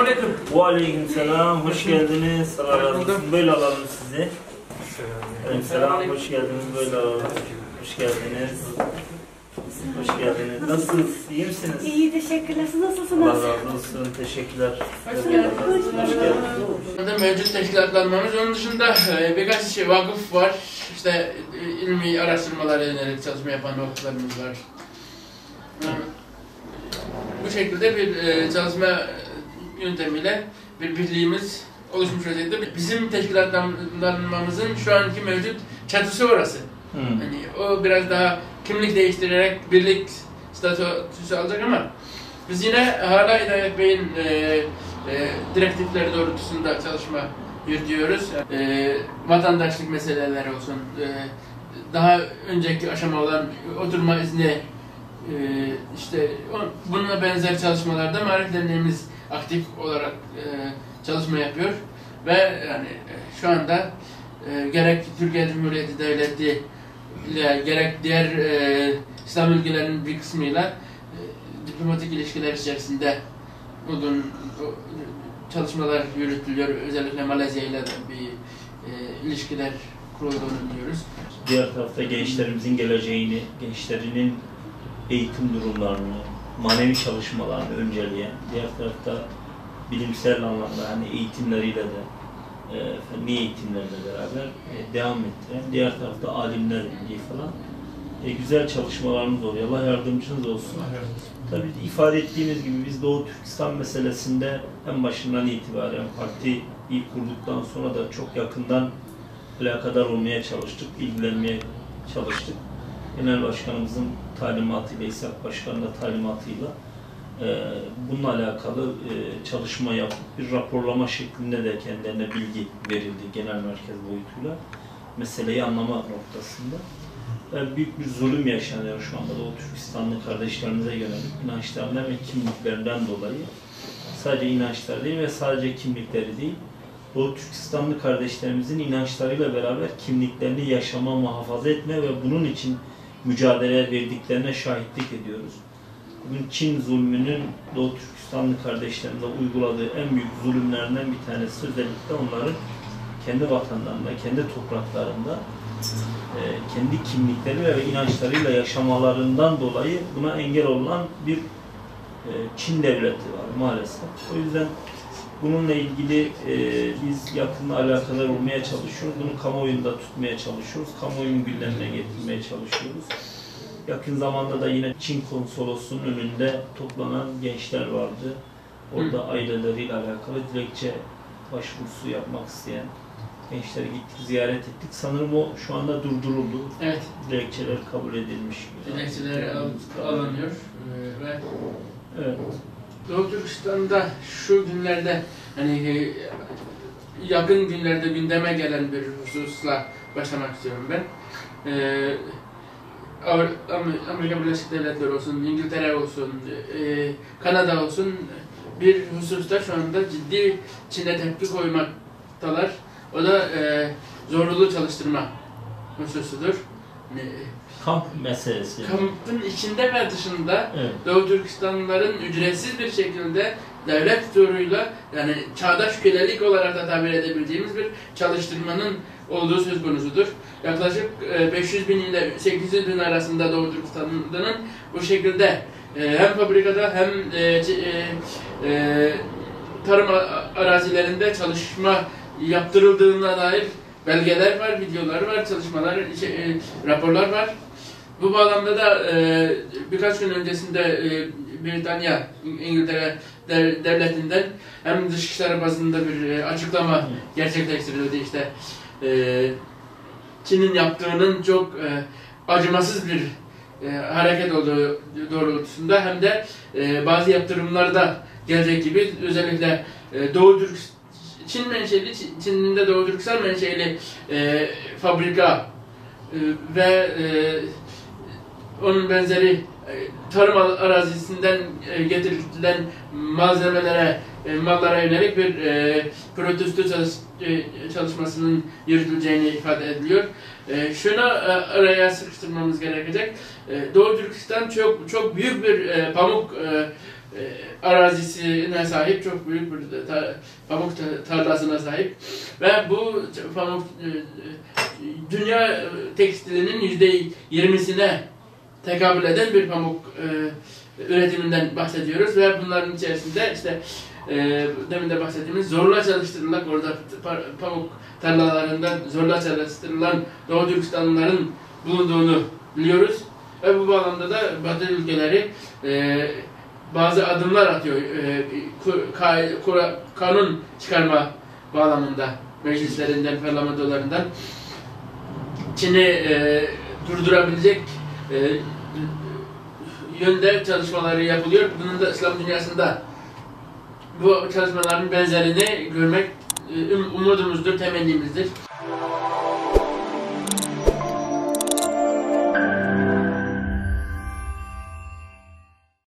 Selamünaleyküm. Aleykümselam, hoş geldiniz. Allah razı olsun. Böyle alalım sizi. Selam, hoş geldiniz. Böyle alalım. Hoş geldiniz. Hoş geldiniz. Nasılsınız? İyi misiniz? İyi, teşekkürler. Siz nasılsınız? Allah razı olsun. Teşekkürler. Hoş geldiniz. Mevcut teşkilatlanmamız. Onun dışında birkaç vakıf var. İşte ilmi araştırmalara yönelik çalışma yapan vakıflarımız var. Bu şekilde bir çalışma yöntemiyle bir birliğimiz oluşmuş vaziyette. Bizim teşkilatlanmamızın şu anki mevcut çatısı orası. Yani o biraz daha kimlik değiştirerek birlik statüsü alacak ama biz yine hala Hidayet Bey'in direktifleri doğrultusunda çalışma yürütüyoruz. Vatandaşlık meseleleri olsun, daha önceki aşama olan oturma izni, işte buna benzer çalışmalarda Maarif Derneğimiz aktif olarak çalışma yapıyor ve yani şu anda gerek Türkiye Cumhuriyeti Devleti ile gerek diğer İslam ülkelerinin bir kısmıyla diplomatik ilişkiler içerisinde uzun çalışmalar yürütülüyor. Özellikle Malezya ile de bir ilişkiler kurulduğunu biliyoruz. Diğer tarafta gençlerimizin geleceğini, gençlerinin eğitim durumlarını, manevi çalışmalarını önceleyen, diğer tarafta bilimsel anlamda hani eğitimleriyle de fenni eğitimlerle beraber devam ettiren, diğer tarafta alimler ilgili falan güzel çalışmalarımız oluyor. Allah yardımcınız olsun. Tabii ifade ettiğimiz gibi biz Doğu Türkistan meselesinde en başından itibaren partiyi kurduktan sonra da çok yakından alakadar olmaya çalıştık, ilgilenmeye çalıştık. Genel Başkanımızın talimatıyla, İshak Başkan'ın da talimatıyla bununla alakalı çalışma yapıp bir raporlama şeklinde de kendilerine bilgi verildi genel merkez boyutuyla meseleyi anlama noktasında. Büyük bir zulüm yaşanıyor şu anda Doğu Türkistanlı kardeşlerimize yönelik inançlarından ve kimliklerinden dolayı. Sadece inançları değil ve sadece kimlikleri değil, Doğu Türkistanlı kardeşlerimizin inançlarıyla beraber kimliklerini yaşama, muhafaza etme ve bunun için mücadele verdiklerine şahitlik ediyoruz. Bugün Çin zulmünün Doğu Türkistanlı kardeşlerimize uyguladığı en büyük zulümlerinden bir tanesi özellikle onların kendi vatanlarında, kendi topraklarında kendi kimlikleri ve inançlarıyla yaşamalarından dolayı buna engel olan bir Çin devleti var maalesef. O yüzden bununla ilgili biz yakında alakadar olmaya çalışıyoruz. Bunu kamuoyunda tutmaya çalışıyoruz. Kamuoyunun gündemine getirmeye çalışıyoruz. Yakın zamanda da yine Çin konsolosunun önünde toplanan gençler vardı. Orada aileleriyle alakalı dilekçe başvurusu yapmak isteyen gençleri gittik, ziyaret ettik. Sanırım o şu anda durduruldu. Evet. Dilekçeler kabul edilmiş. Dilekçeler alınıyor ve evet. Doğu Türkistan'da şu günlerde hani yakın günlerde gündeme gelen bir hususla başlamak istiyorum ben. Amerika Birleşik Devletleri olsun, İngiltere olsun, Kanada olsun bir hususta şu anda ciddi Çin'e tepki koymaktalar. O da zorunlu çalıştırma hususudur. Kamp meselesi. Kampın içinde ve dışında evet. Doğu Türkistanlıların ücretsiz bir şekilde devlet zoruyla yani çağdaş kölelik olarak da tabir edebileceğimiz bir çalıştırmanın olduğu söz konusudur. Yaklaşık 500 bin ile 800 bin arasında Doğu Türkistanlıların bu şekilde hem fabrikada hem tarım arazilerinde çalışma yaptırıldığına dair belgeler var, videolar var, çalışmalar, raporlar var. Bu bağlamda da birkaç gün öncesinde Britanya, İngiltere devletinden hem dışişleri bazında bir açıklama gerçekleştirildi. İşte Çin'in yaptığının çok acımasız bir hareket olduğu doğrultusunda hem de bazı yaptırımlar da gelecek gibi özellikle Doğu Türkistan Çin menşeli, Çin'in de Doğu Türkistan menşeli fabrika ve onun benzeri tarım arazisinden getirilen malzemelere, mallara yönelik bir protesto çalışmasının yürütüleceğini ifade ediliyor. Şunu araya sıkıştırmamız gerekecek. Doğu Türkistan çok büyük bir pamuk arazisine sahip, çok büyük bir pamuk tarlasına sahip ve bu pamuk dünya tekstilinin %20'sine tekabül eden bir pamuk üretiminden bahsediyoruz ve bunların içerisinde işte demin de bahsettiğimiz zorla çalıştırılan, orada pamuk tarlalarından zorla çalıştırılan Doğu Türkistanlıların bulunduğunu biliyoruz ve bu bağlamda da Batı ülkeleri bazı adımlar atıyor kanun çıkarma bağlamında meclislerinden, parlamentolarından Çin'i durdurabilecek yönde çalışmaları yapılıyor. Bunun da İslam dünyasında bu çalışmaların benzerini görmek umudumuzdur, temennimizdir.